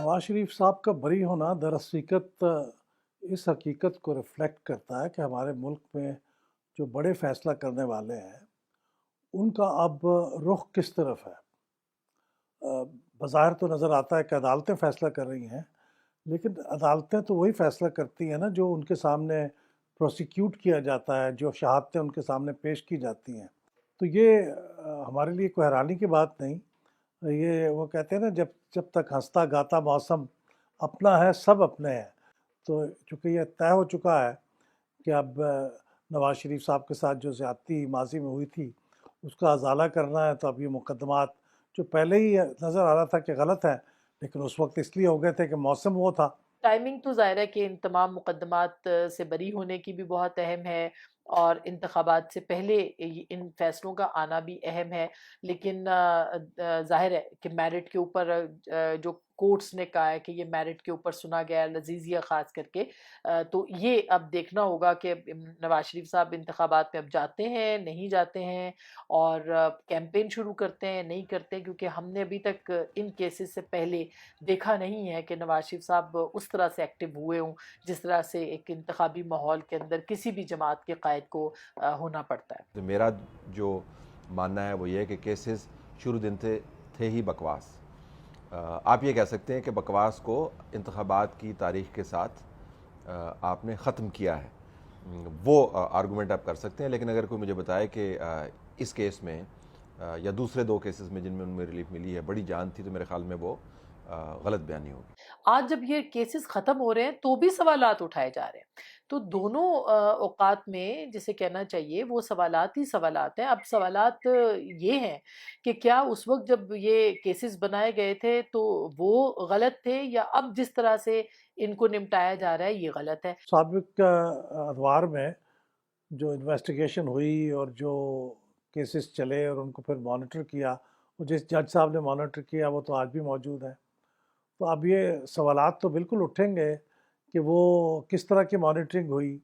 नवाज शरीफ साहब का बरी होना दरहकीकत इस हकीकत को रिफ्लेक्ट करता है कि हमारे मुल्क में जो बड़े फैसला करने वाले हैं उनका अब रुख किस तरफ है। बज़ाहिर तो नज़र आता है कि अदालतें फ़ैसला कर रही हैं, लेकिन अदालतें तो वही फ़ैसला करती हैं ना जो उनके सामने प्रोसिक्यूट किया जाता है, जो शहादतें उनके सामने पेश की जाती हैं। तो ये हमारे लिए कोई हैरानी की बात नहीं। ये वो कहते हैं ना, जब जब तक हंसता गाता मौसम अपना है सब अपने हैं। तो चूँकि ये तय हो चुका है कि अब नवाज़ शरीफ साहब के साथ जो ज़्यादती माजी में हुई थी उसका अज़ाला करना है, तो अब ये मुकदमात जो पहले ही नज़र आ रहा था कि गलत है, लेकिन उस वक्त इसलिए हो गए थे कि मौसम वो था। टाइमिंग तो ज़ाहिर है कि इन तमाम मुकदमात से बरी होने की भी बहुत अहम है और इंतखाबात से पहले इन फैसलों का आना भी अहम है। लेकिन ज़ाहिर है कि मेरिट के ऊपर जो कोर्ट्स ने कहा है कि ये मेरिट के ऊपर सुना गया है, लजीजिया ख़ास करके। तो ये अब देखना होगा कि नवाज शरीफ साहब इंतखाबात में अब जाते हैं नहीं जाते हैं और कैंपेन शुरू करते हैं नहीं करते, क्योंकि हमने अभी तक इन केसेस से पहले देखा नहीं है कि नवाज शरीफ साहब उस तरह से एक्टिव हुए हों जिस तरह से एक इंतखाबी माहौल के अंदर किसी भी जमात के कायद को होना पड़ता है। तो मेरा जो मानना है वो ये है कि केसेस शुरू दिन थे ही बकवास। आप ये कह सकते हैं कि बकवास को इंतखाबात की तारीख के साथ आपने ख़त्म किया है, वो आर्गूमेंट आप कर सकते हैं। लेकिन अगर कोई मुझे बताए कि इस केस में या दूसरे दो केसेस में जिनमें उनमें रिलीफ मिली है बड़ी जान थी, तो मेरे ख्याल में वो गलत बयानी होगी। आज जब ये केसेस खत्म हो रहे हैं तो भी सवालात उठाए जा रहे हैं, तो दोनों औकात में जिसे कहना चाहिए वो सवालात ही सवालात हैं। अब सवालात ये हैं कि क्या उस वक्त जब ये केसेस बनाए गए थे तो वो गलत थे, या अब जिस तरह से इनको निपटाया जा रहा है ये गलत है। साबिक अदवार में जो इन्वेस्टिगेशन हुई और जो केसेस चले और उनको फिर मॉनिटर किया, और जिस जज साहब ने मॉनिटर किया वो तो आज भी मौजूद है। तो अब ये सवालात तो बिल्कुल उठेंगे कि वो किस तरह की मॉनिटरिंग हुई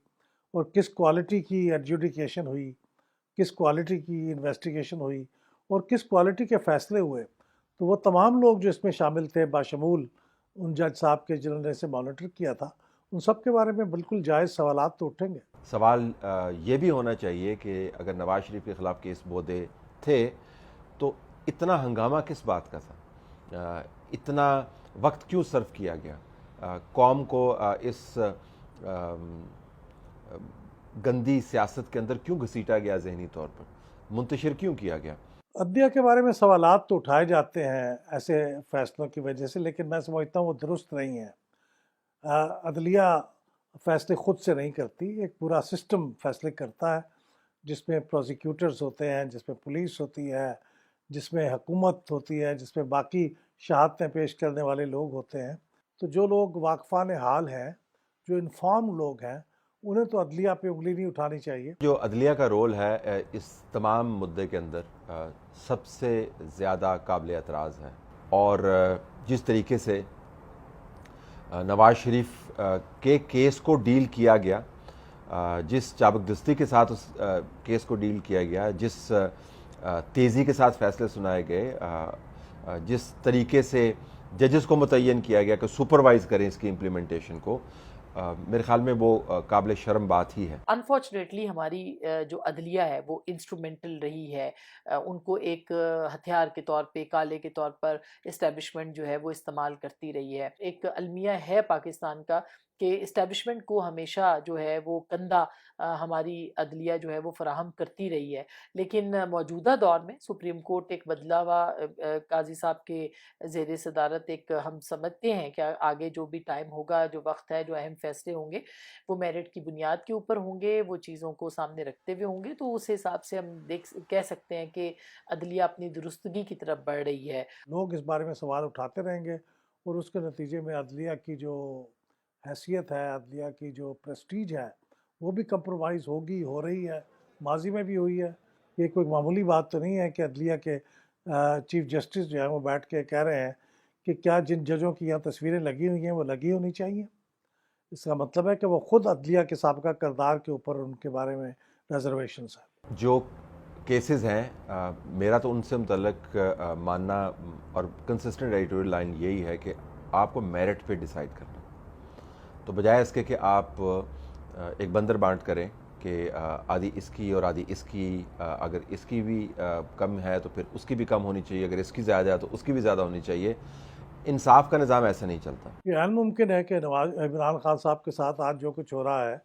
और किस क्वालिटी की एडजुडिकेशन हुई, किस क्वालिटी की इन्वेस्टिगेशन हुई और किस क्वालिटी के फ़ैसले हुए। तो वो तमाम लोग जो इसमें शामिल थे, बाशमूल उन जज साहब के जिन्होंने इसे मॉनिटर किया था, उन सब के बारे में बिल्कुल जायज़ सवालात तो उठेंगे। सवाल ये भी होना चाहिए कि अगर नवाज शरीफ के ख़िलाफ़ केस बोधे थे तो इतना हंगामा किस बात का था, इतना वक्त क्यों सर्व किया गया, कौम को इस गंदी सियासत के अंदर क्यों घसीटा गया, जहनी तौर पर मुंतशिर क्यों किया गया। अदलिया के बारे में सवालात तो उठाए जाते हैं ऐसे फ़ैसलों की वजह से, लेकिन मैं समझता हूँ वो दुरुस्त नहीं है। अदलिया फ़ैसले ख़ुद से नहीं करती, एक पूरा सिस्टम फ़ैसले करता है जिसमें प्रोसिक्यूटर्स होते हैं, जिसमें पुलिस होती है, जिसमें हुकूमत होती है, जिसमें बाकी शहादतें पेश करने वाले लोग होते हैं। तो जो लोग वाक़फ़ान हाल हैं, जो इन्फॉर्म लोग हैं, उन्हें तो अदलिया पे उंगली नहीं उठानी चाहिए। जो अदलिया का रोल है इस तमाम मुद्दे के अंदर सबसे ज़्यादा काबिल एतराज़ है, और जिस तरीके से नवाज शरीफ के केस को डील किया गया, जिस चाबकदस्ती के साथ उस केस को डील किया गया, जिस तेज़ी के साथ फ़ैसले सुनाए गए, जिस तरीके से जजेस को मुतय्यन किया गया कि सुपरवाइज़ करें इसकी इम्प्लीमेंटेशन को, मेरे ख्याल में वो काबिल शर्म बात ही है। अनफॉर्चुनेटली हमारी जो अदलिया है वो इंस्ट्रूमेंटल रही है, उनको एक हथियार के तौर पे, काले के तौर पर इस्टेब्लिशमेंट जो है वो इस्तेमाल करती रही है। एक अलमिया है पाकिस्तान का कि इस्टेब्लिशमेंट को हमेशा जो है वो कंधा हमारी अदलिया जो है वो फराहम करती रही है। लेकिन मौजूदा दौर में सुप्रीम कोर्ट एक बदला हुआ काजी साहब के ज़ेर सदारत एक हम समझते हैं कि आगे जो भी टाइम होगा, जो वक्त है, जो अहम फैसले होंगे वो मेरिट की बुनियाद के ऊपर होंगे, वो चीज़ों को सामने रखते हुए होंगे। तो उस हिसाब से हम कह सकते हैं कि अदलिया अपनी दुरुस्तगी की तरफ बढ़ रही है। लोग इस बारे में सवाल उठाते रहेंगे और उसके नतीजे में अदलिया की जो हैसियत है, अदलिया की जो प्रेस्टीज है, वो भी कंप्रोमाइज़ होगी, हो रही है, माजी में भी हुई है। ये कोई मामूली बात तो नहीं है कि अदलिया के चीफ जस्टिस जो हैं वो बैठ के कह रहे हैं कि क्या जिन जजों की यहाँ तस्वीरें लगी हुई हैं वो लगी होनी चाहिए। इसका मतलब है कि वो खुद अदलिया के साबका किरदार के ऊपर उनके बारे में रिजर्वेशंस है। जो केसेस हैं, मेरा तो उनसे मुतल्लक मानना और कंसिस्टेंट एडिटोरियल लाइन यही है कि آپ کو میرٹ پہ ڈیسائیڈ کرنا. تو بجائے اس کے کہ آپ ایک بندر بانٹ کریں کہ آدھی اس کی اور آدھی اس کی، اگر اس کی بھی کم ہے تو پھر اس کی بھی کم ہونی چاہیے، اگر اس کی زیادہ ہے تو اس کی بھی زیادہ ہونی چاہیے. انصاف کا نظام ایسا نہیں چلتا. یہ عین ممکن ہے کہ عمران خان صاحب کے ساتھ آج جو کچھ ہو رہا ہے،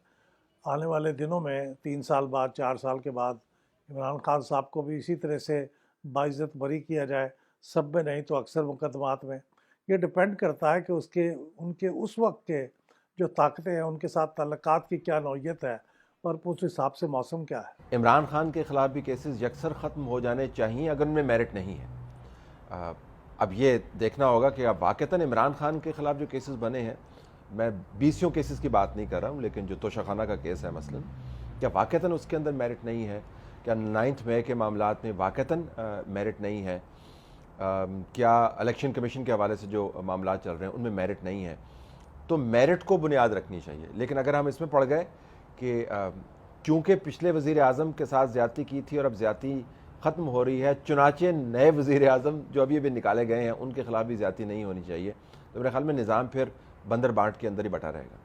آنے والے دنوں میں 3 سال بعد 4 سال کے بعد عمران خان صاحب کو بھی اسی طرح سے باعزت بری کیا جائے، سب میں نہیں تو اکثر مقدمات میں. یہ ڈپینڈ کرتا ہے کہ ان کے اس وقت کے جو طاقتیں ہیں ان کے ساتھ تعلقات کی کیا نوعیت ہے اور اس حساب سے موسم کیا ہے. عمران خان کے خلاف بھی کیسز یکسر ختم ہو جانے چاہیے اگر ان میں میرٹ نہیں ہے. اب یہ دیکھنا ہوگا کہ اب واقعتاً عمران خان کے خلاف جو کیسز بنے ہیں، میں 20 کیسز کی بات نہیں کر رہا ہوں، لیکن جو توشہ کا کیس ہے مثلا، کیا واقعتاً اس کے اندر میرٹ نہیں ہے؟ کیا 9 مئی کے معاملات میں واقعتاً میرٹ نہیں ہے؟ کیا الیکشن کمیشن کے حوالے سے جو معاملات چل رہے ہیں ان میں میرٹ نہیں ہے؟ تو میرٹ کو بنیاد رکھنی چاہیے. لیکن اگر ہم اس میں پڑ گئے کہ چونکہ پچھلے وزیر اعظم کے ساتھ زیادتی کی تھی اور اب زیادتی ختم ہو رہی ہے، چنانچہ نئے وزیر اعظم جو ابھی نکالے گئے ہیں ان کے خلاف بھی زیادتی نہیں ہونی چاہیے، تو میرے خیال میں نظام پھر بندر بانٹ کے اندر ہی بٹا رہے گا.